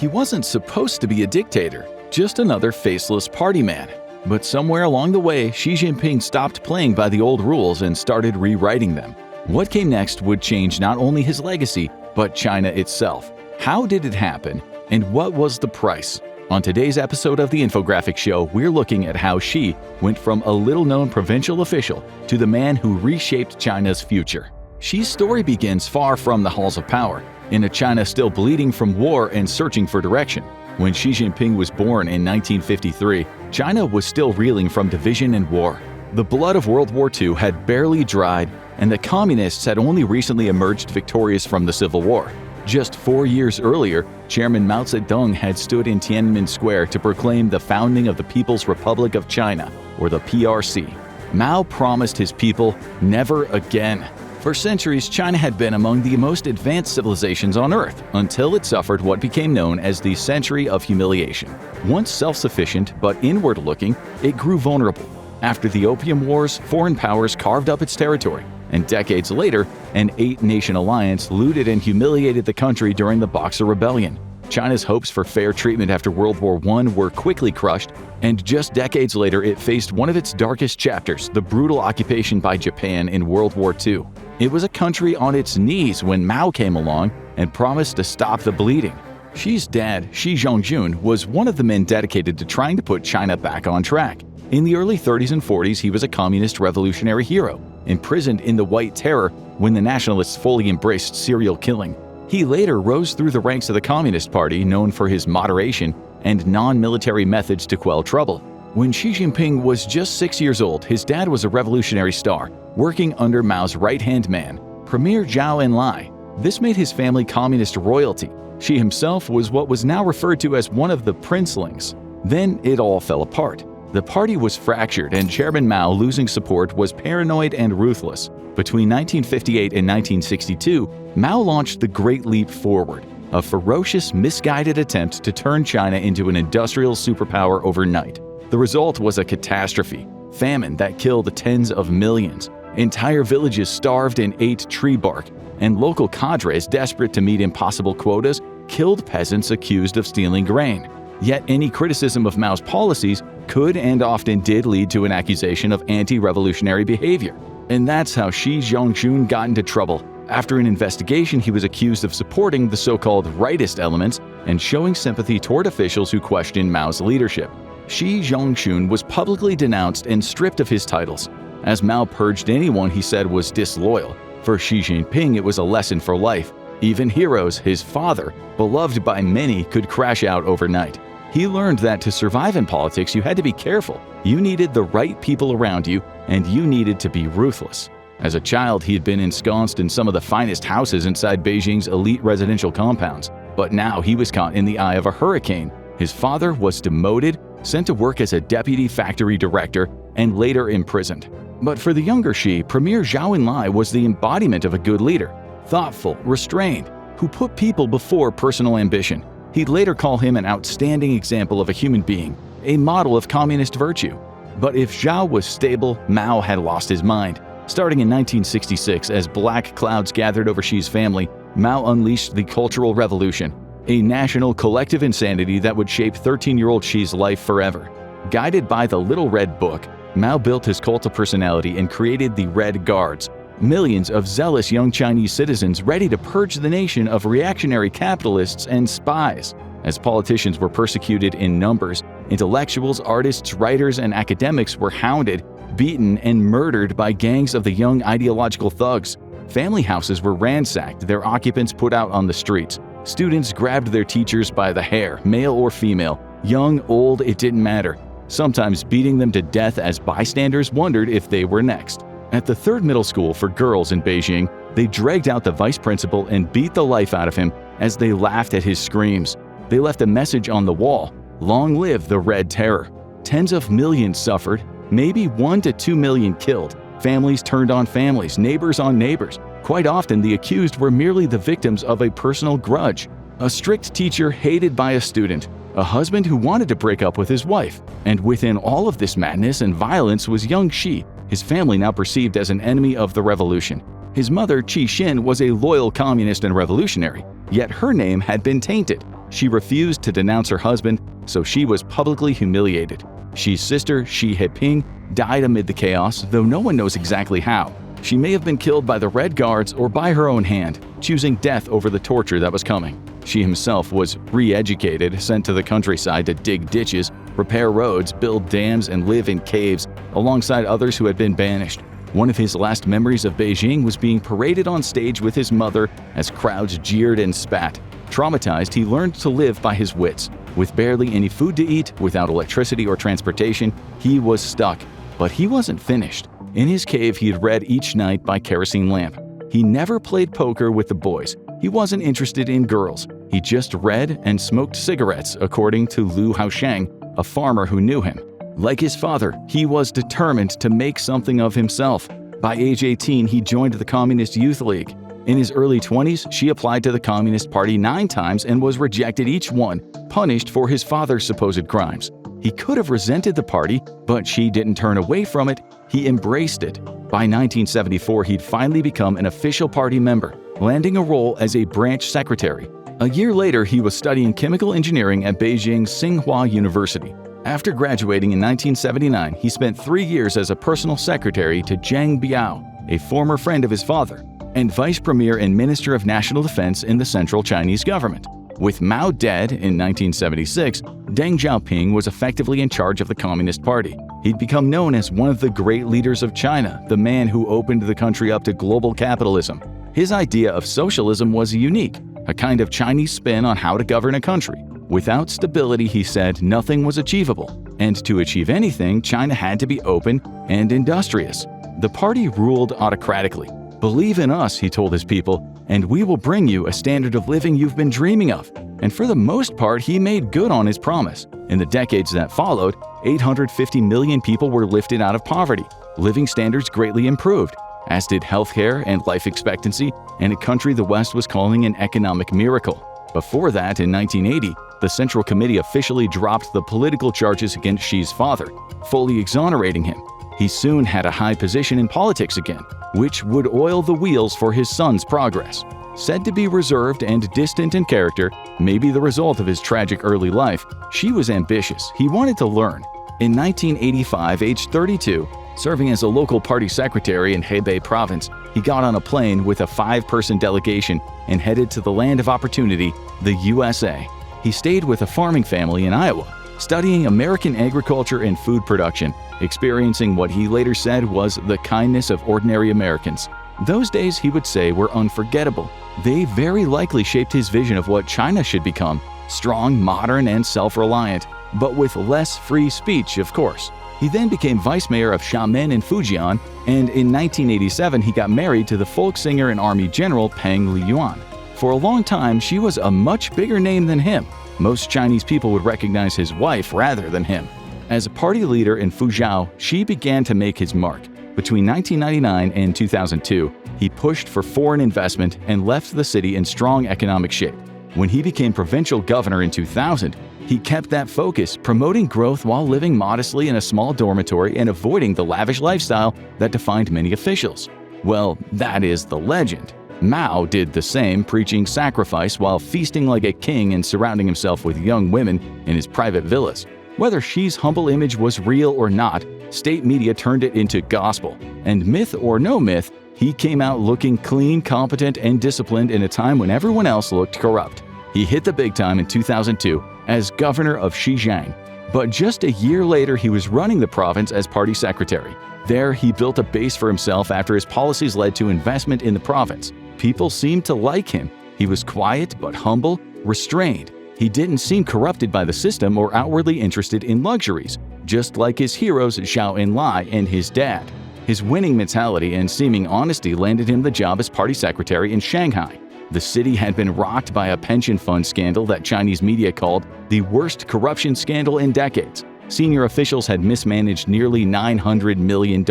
He wasn't supposed to be a dictator, just another faceless party man. But somewhere along the way, Xi Jinping stopped playing by the old rules and started rewriting them. What came next would change not only his legacy, but China itself. How did it happen, and what was the price? On today's episode of the Infographic Show, we're looking at how Xi went from a little-known provincial official to the man who reshaped China's future. Xi's story begins far from the halls of power, in a China still bleeding from war and searching for direction. When Xi Jinping was born in 1953, China was still reeling from division and war. The blood of World War II had barely dried, and the communists had only recently emerged victorious from the Civil War. Just 4 years earlier, Chairman Mao Zedong had stood in Tiananmen Square to proclaim the founding of the People's Republic of China, or the PRC. Mao promised his people, never again. For centuries, China had been among the most advanced civilizations on Earth, until it suffered what became known as the Century of Humiliation. Once self-sufficient but inward-looking, it grew vulnerable. After the Opium Wars, foreign powers carved up its territory, and decades later, an 8-nation alliance looted and humiliated the country during the Boxer Rebellion. China's hopes for fair treatment after World War I were quickly crushed, and just decades later it faced one of its darkest chapters, the brutal occupation by Japan in World War II. It was a country on its knees when Mao came along and promised to stop the bleeding. Xi's dad, Xi Jinping, was one of the men dedicated to trying to put China back on track. In the early 30s and 40s, he was a communist revolutionary hero, imprisoned in the White Terror when the nationalists fully embraced serial killing. He later rose through the ranks of the Communist Party, known for his moderation and non-military methods to quell trouble. When Xi Jinping was just 6 years old, his dad was a revolutionary star, working under Mao's right-hand man, Premier Zhou Enlai. This made his family communist royalty. Xi himself was what was now referred to as one of the princelings. Then it all fell apart. The party was fractured, and Chairman Mao, losing support, was paranoid and ruthless. Between 1958 and 1962, Mao launched the Great Leap Forward, a ferocious, misguided attempt to turn China into an industrial superpower overnight. The result was a catastrophe: famine that killed tens of millions, entire villages starved and ate tree bark, and local cadres desperate to meet impossible quotas killed peasants accused of stealing grain. Yet any criticism of Mao's policies could and often did lead to an accusation of anti-revolutionary behavior. And that's how Xi Jinping got into trouble. After an investigation, he was accused of supporting the so-called rightist elements and showing sympathy toward officials who questioned Mao's leadership. Xi Jinping was publicly denounced and stripped of his titles, as Mao purged anyone he said was disloyal. For Xi Jinping, it was a lesson for life. Even heroes, his father, beloved by many, could crash out overnight. He learned that to survive in politics, you had to be careful. You needed the right people around you, and you needed to be ruthless. As a child, he had been ensconced in some of the finest houses inside Beijing's elite residential compounds. But now he was caught in the eye of a hurricane. His father was demoted, sent to work as a deputy factory director, and later imprisoned. But for the younger Xi, Premier Zhou Enlai was the embodiment of a good leader, thoughtful, restrained, who put people before personal ambition. He'd later call him an outstanding example of a human being, a model of communist virtue. But if Zhou was stable, Mao had lost his mind. Starting in 1966, as black clouds gathered over Xi's family, Mao unleashed the Cultural Revolution, a national collective insanity that would shape 13-year-old Xi's life forever. Guided by the Little Red Book, Mao built his cult of personality and created the Red Guards, millions of zealous young Chinese citizens ready to purge the nation of reactionary capitalists and spies. As politicians were persecuted in numbers, intellectuals, artists, writers, and academics were hounded, beaten, and murdered by gangs of the young ideological thugs. Family houses were ransacked, their occupants put out on the streets. Students grabbed their teachers by the hair, male or female, young, old, it didn't matter, sometimes beating them to death as bystanders wondered if they were next. At the third middle school for girls in Beijing, they dragged out the vice principal and beat the life out of him as they laughed at his screams. They left a message on the wall: "Long live the Red Terror." Tens of millions suffered, maybe 1 to 2 million killed. Families turned on families, neighbors on neighbors. Quite often, the accused were merely the victims of a personal grudge. A strict teacher hated by a student, a husband who wanted to break up with his wife. And within all of this madness and violence was young Xi, his family now perceived as an enemy of the revolution. His mother, Qi Xin, was a loyal communist and revolutionary, yet her name had been tainted. She refused to denounce her husband, so she was publicly humiliated. Xi's sister, Xi Jinping, died amid the chaos, though no one knows exactly how. She may have been killed by the Red Guards or by her own hand, choosing death over the torture that was coming. Xi himself was re-educated, sent to the countryside to dig ditches, repair roads, build dams, and live in caves, alongside others who had been banished. One of his last memories of Beijing was being paraded on stage with his mother as crowds jeered and spat. Traumatized, he learned to live by his wits. With barely any food to eat, without electricity or transportation, he was stuck. But he wasn't finished. In his cave, he had read each night by kerosene lamp. He never played poker with the boys. He wasn't interested in girls. He just read and smoked cigarettes, according to Lu Haosheng, a farmer who knew him. Like his father, he was determined to make something of himself. By age 18, he joined the Communist Youth League. In his early 20s, Xi applied to the Communist Party 9 times and was rejected each one, punished for his father's supposed crimes. He could have resented the party, but Xi didn't turn away from it. He embraced it. By 1974, he'd finally become an official party member, landing a role as a branch secretary. A year later, he was studying chemical engineering at Beijing's Tsinghua University. After graduating in 1979, he spent 3 years as a personal secretary to Zhang Biao, a former friend of his father, and vice premier and minister of national defense in the central Chinese government. With Mao dead in 1976, Deng Xiaoping was effectively in charge of the Communist Party. He'd become known as one of the great leaders of China, the man who opened the country up to global capitalism. His idea of socialism was unique, a kind of Chinese spin on how to govern a country. Without stability, he said, nothing was achievable. And to achieve anything, China had to be open and industrious. The party ruled autocratically. Believe in us, he told his people, and we will bring you a standard of living you've been dreaming of. And for the most part, he made good on his promise. In the decades that followed, 850 million people were lifted out of poverty. Living standards greatly improved, as did healthcare and life expectancy, in a country the West was calling an economic miracle. Before that, in 1980, the Central Committee officially dropped the political charges against Xi's father, fully exonerating him. He soon had a high position in politics again, which would oil the wheels for his son's progress. Said to be reserved and distant in character, maybe the result of his tragic early life, Xi was ambitious. He wanted to learn. In 1985, aged 32, serving as a local party secretary in Hebei province, he got on a plane with a 5-person delegation and headed to the land of opportunity, the USA. He stayed with a farming family in Iowa, studying American agriculture and food production, experiencing what he later said was the kindness of ordinary Americans. Those days, he would say, were unforgettable. They very likely shaped his vision of what China should become: strong, modern, and self-reliant, but with less free speech, of course. He then became vice mayor of Xiamen in Fujian, and in 1987 he got married to the folk singer and army general Peng Liyuan. For a long time, she was a much bigger name than him. Most Chinese people would recognize his wife rather than him. As a party leader in Fuzhou, Xi began to make his mark. Between 1999 and 2002, he pushed for foreign investment and left the city in strong economic shape. When he became provincial governor in 2000, he kept that focus, promoting growth while living modestly in a small dormitory and avoiding the lavish lifestyle that defined many officials. Well, that is the legend. Mao did the same, preaching sacrifice while feasting like a king and surrounding himself with young women in his private villas. Whether Xi's humble image was real or not, state media turned it into gospel. And myth or no myth, he came out looking clean, competent, and disciplined in a time when everyone else looked corrupt. He hit the big time in 2002 as governor of Xizang. But just a year later, he was running the province as party secretary. There, he built a base for himself after his policies led to investment in the province. People seemed to like him. He was quiet but humble, restrained. He didn't seem corrupted by the system or outwardly interested in luxuries, just like his heroes Zhao Enlai and his dad. His winning mentality and seeming honesty landed him the job as party secretary in Shanghai. The city had been rocked by a pension fund scandal that Chinese media called the worst corruption scandal in decades. Senior officials had mismanaged nearly $900 million.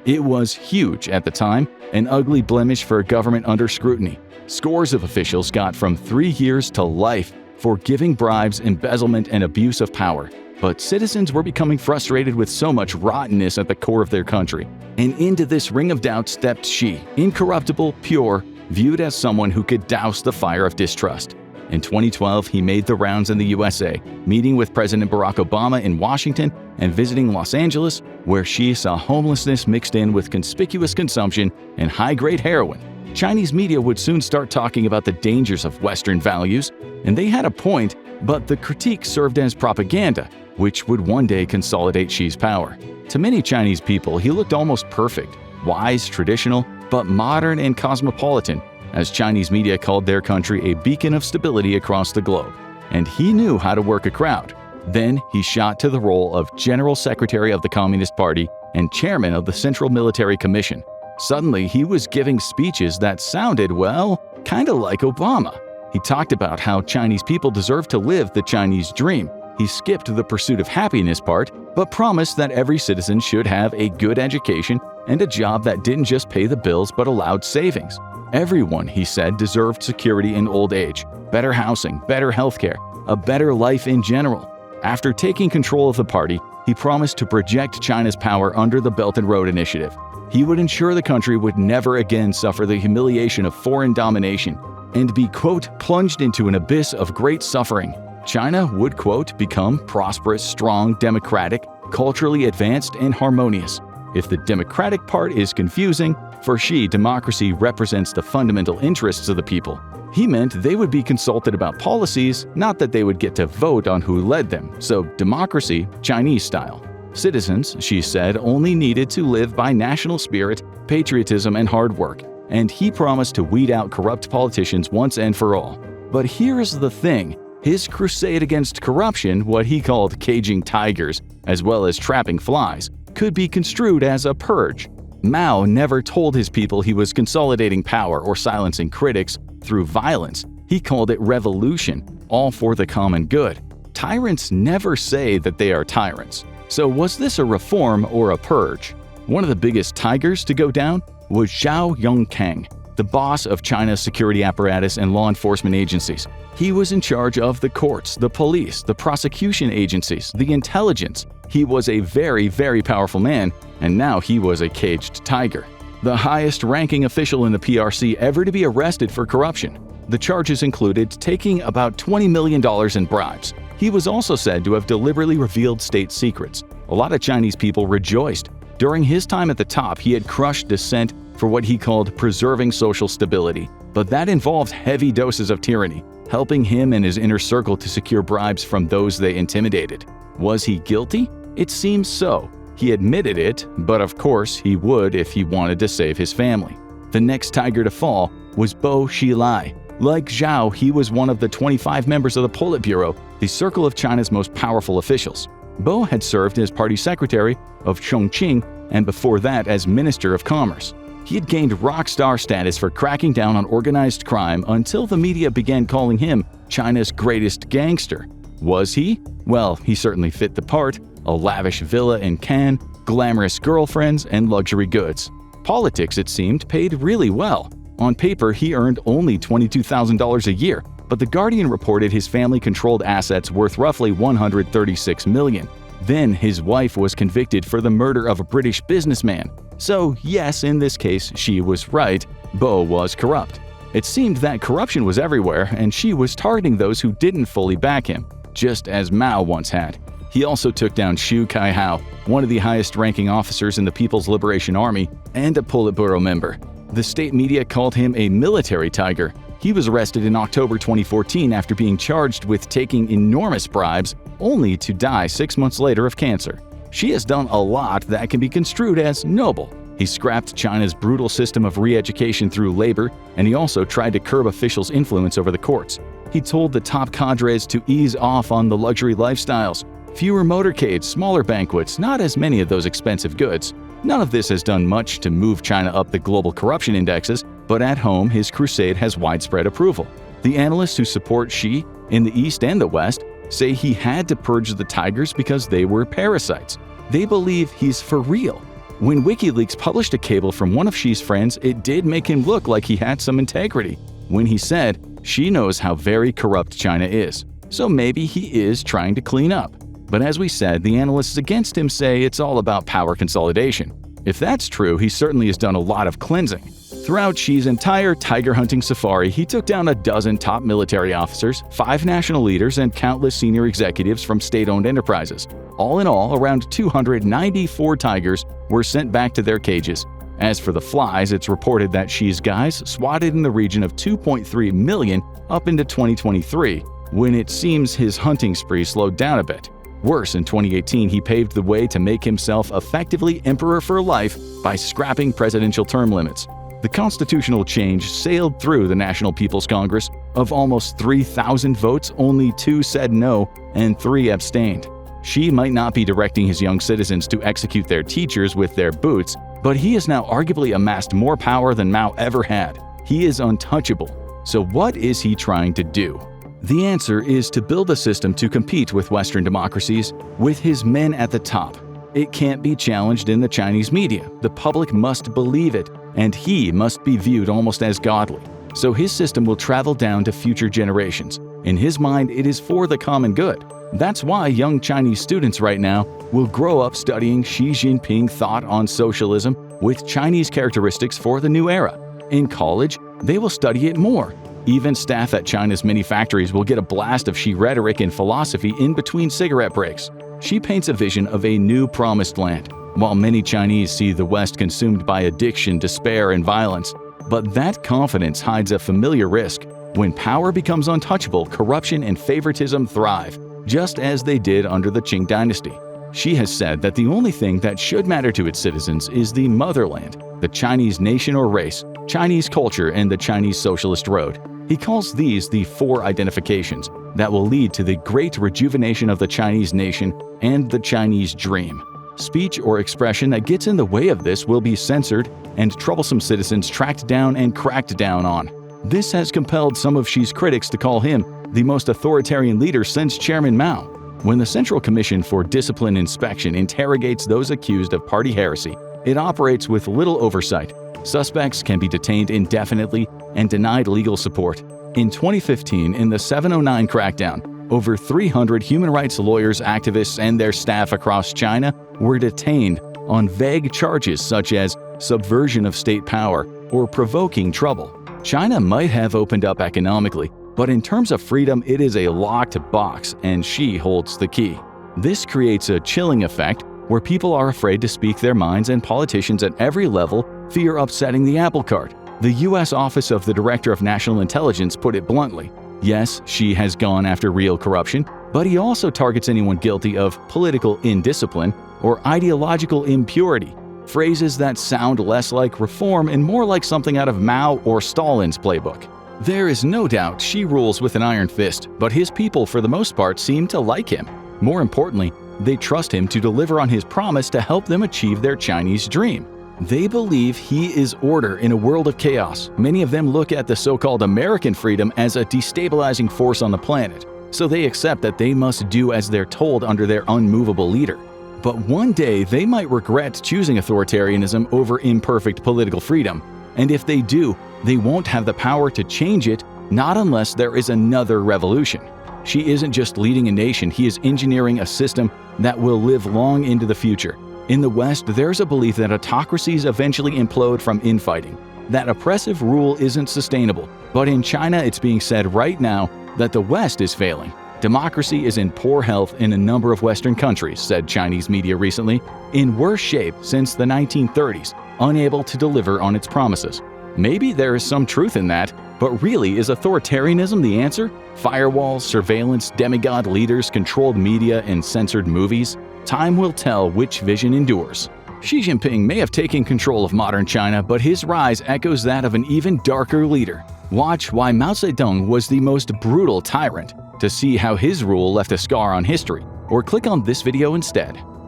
It was huge at the time, an ugly blemish for a government under scrutiny. Scores of officials got from 3 years to life for giving bribes, embezzlement, and abuse of power. But citizens were becoming frustrated with so much rottenness at the core of their country. And into this ring of doubt stepped Xi, incorruptible, pure, viewed as someone who could douse the fire of distrust. In 2012, he made the rounds in the USA, meeting with President Barack Obama in Washington and visiting Los Angeles, where Xi saw homelessness mixed in with conspicuous consumption and high-grade heroin. Chinese media would soon start talking about the dangers of Western values, and they had a point, but the critique served as propaganda, which would one day consolidate Xi's power. To many Chinese people, he looked almost perfect, wise, traditional, but modern and cosmopolitan, as Chinese media called their country a beacon of stability across the globe. And he knew how to work a crowd. Then he shot to the role of General Secretary of the Communist Party and Chairman of the Central Military Commission. Suddenly, he was giving speeches that sounded, well, kind of like Obama. He talked about how Chinese people deserve to live the Chinese dream. He skipped the pursuit of happiness part, but promised that every citizen should have a good education and a job that didn't just pay the bills but allowed savings. Everyone, he said, deserved security in old age, better housing, better healthcare, a better life in general. After taking control of the party, he promised to project China's power under the Belt and Road Initiative. He would ensure the country would never again suffer the humiliation of foreign domination and be, quote, plunged into an abyss of great suffering. China would, quote, become prosperous, strong, democratic, culturally advanced, and harmonious. If the democratic part is confusing, for Xi, democracy represents the fundamental interests of the people. He meant they would be consulted about policies, not that they would get to vote on who led them, so democracy, Chinese style. Citizens, Xi said, only needed to live by national spirit, patriotism, and hard work, and he promised to weed out corrupt politicians once and for all. But here's the thing. His crusade against corruption, what he called caging tigers, as well as trapping flies, could be construed as a purge. Mao never told his people he was consolidating power or silencing critics through violence. He called it revolution, all for the common good. Tyrants never say that they are tyrants. So was this a reform or a purge? One of the biggest tigers to go down was Zhao Yongkang, the boss of China's security apparatus and law enforcement agencies. He was in charge of the courts, the police, the prosecution agencies, the intelligence. He was a very, very powerful man, and now he was a caged tiger. The highest-ranking official in the PRC ever to be arrested for corruption. The charges included taking about $20 million in bribes. He was also said to have deliberately revealed state secrets. A lot of Chinese people rejoiced. During his time at the top, he had crushed dissent for what he called preserving social stability. But that involved heavy doses of tyranny, helping him and his inner circle to secure bribes from those they intimidated. Was he guilty? It seems so. He admitted it, but of course he would if he wanted to save his family. The next tiger to fall was Bo Xilai. Like Zhao, he was one of the 25 members of the Politburo, the circle of China's most powerful officials. Bo had served as party secretary of Chongqing and before that as Minister of Commerce. He had gained rock star status for cracking down on organized crime until the media began calling him China's greatest gangster. Was he? Well, he certainly fit the part. A lavish villa in Cannes, glamorous girlfriends, and luxury goods. Politics, it seemed, paid really well. On paper, he earned only $22,000 a year, but The Guardian reported his family controlled assets worth roughly $136 million. Then his wife was convicted for the murder of a British businessman. So yes, in this case, Xi was right. Bo was corrupt. It seemed that corruption was everywhere, and Xi was targeting those who didn't fully back him, just as Mao once had. He also took down Xu Kaihao, one of the highest-ranking officers in the People's Liberation Army and a Politburo member. The state media called him a military tiger. He was arrested in October 2014 after being charged with taking enormous bribes, only to die 6 months later of cancer. Xi has done a lot that can be construed as noble. He scrapped China's brutal system of re-education through labor, and he also tried to curb officials' influence over the courts. He told the top cadres to ease off on the luxury lifestyles. Fewer motorcades, smaller banquets, not as many of those expensive goods. None of this has done much to move China up the global corruption indexes, but at home his crusade has widespread approval. The analysts who support Xi, in the East and the West, say he had to purge the tigers because they were parasites. They believe he's for real. When WikiLeaks published a cable from one of Xi's friends, it did make him look like he had some integrity. When he said, Xi knows how very corrupt China is, so maybe he is trying to clean up. But as we said, the analysts against him say it's all about power consolidation. If that's true, he certainly has done a lot of cleansing. Throughout Xi's entire tiger hunting safari, he took down a dozen top military officers, 5 national leaders, and countless senior executives from state-owned enterprises. All in all, around 294 tigers were sent back to their cages. As for the flies, it's reported that Xi's guys swatted in the region of 2.3 million up into 2023, when it seems his hunting spree slowed down a bit. Worse, in 2018, he paved the way to make himself effectively emperor for life by scrapping presidential term limits. The constitutional change sailed through the National People's Congress. Of almost 3,000 votes, only 2 said no and 3 abstained. Xi might not be directing his young citizens to execute their teachers with their boots, but he has now arguably amassed more power than Mao ever had. He is untouchable. So what is he trying to do? The answer is to build a system to compete with Western democracies, with his men at the top. It can't be challenged in the Chinese media. The public must believe it, and he must be viewed almost as godly. So his system will travel down to future generations. In his mind, it is for the common good. That's why young Chinese students right now will grow up studying Xi Jinping thought on socialism with Chinese characteristics for the new era. In college, they will study it more. Even staff at China's many factories will get a blast of Xi rhetoric and philosophy in between cigarette breaks. Xi paints a vision of a new promised land, while many Chinese see the West consumed by addiction, despair, and violence. But that confidence hides a familiar risk. When power becomes untouchable, corruption and favoritism thrive, just as they did under the Qing dynasty. Xi has said that the only thing that should matter to its citizens is the motherland, the Chinese nation or race, Chinese culture, and the Chinese socialist road. He calls these the 4 identifications that will lead to the great rejuvenation of the Chinese nation and the Chinese dream. Speech or expression that gets in the way of this will be censored and troublesome citizens tracked down and cracked down on. This has compelled some of Xi's critics to call him the most authoritarian leader since Chairman Mao. When the Central Commission for Discipline Inspection interrogates those accused of party heresy, it operates with little oversight. Suspects can be detained indefinitely and denied legal support. In 2015, in the 709 crackdown, over 300 human rights lawyers, activists, and their staff across China were detained on vague charges such as subversion of state power or provoking trouble. China might have opened up economically, but in terms of freedom, it is a locked box, and Xi holds the key. This creates a chilling effect where people are afraid to speak their minds, and politicians at every level fear upsetting the apple cart. The U.S. Office of the Director of National Intelligence put it bluntly. Yes, Xi has gone after real corruption, but he also targets anyone guilty of political indiscipline or ideological impurity, phrases that sound less like reform and more like something out of Mao or Stalin's playbook. There is no doubt Xi rules with an iron fist, but his people for the most part seem to like him. More importantly, they trust him to deliver on his promise to help them achieve their Chinese dream. They believe he is order in a world of chaos. Many of them look at the so-called American freedom as a destabilizing force on the planet, so they accept that they must do as they're told under their unmovable leader. But one day they might regret choosing authoritarianism over imperfect political freedom, and if they do, they won't have the power to change it, not unless there is another revolution. Xi isn't just leading a nation, he is engineering a system that will live long into the future. In the West, there's a belief that autocracies eventually implode from infighting, that oppressive rule isn't sustainable. But in China, it's being said right now that the West is failing. Democracy is in poor health in a number of Western countries, said Chinese media recently, in worse shape since the 1930s, unable to deliver on its promises. Maybe there is some truth in that, but really, is authoritarianism the answer? Firewalls, surveillance, demigod leaders, controlled media, and censored movies? Time will tell which vision endures. Xi Jinping may have taken control of modern China, but his rise echoes that of an even darker leader. Watch why Mao Zedong was the most brutal tyrant to see how his rule left a scar on history, or click on this video instead.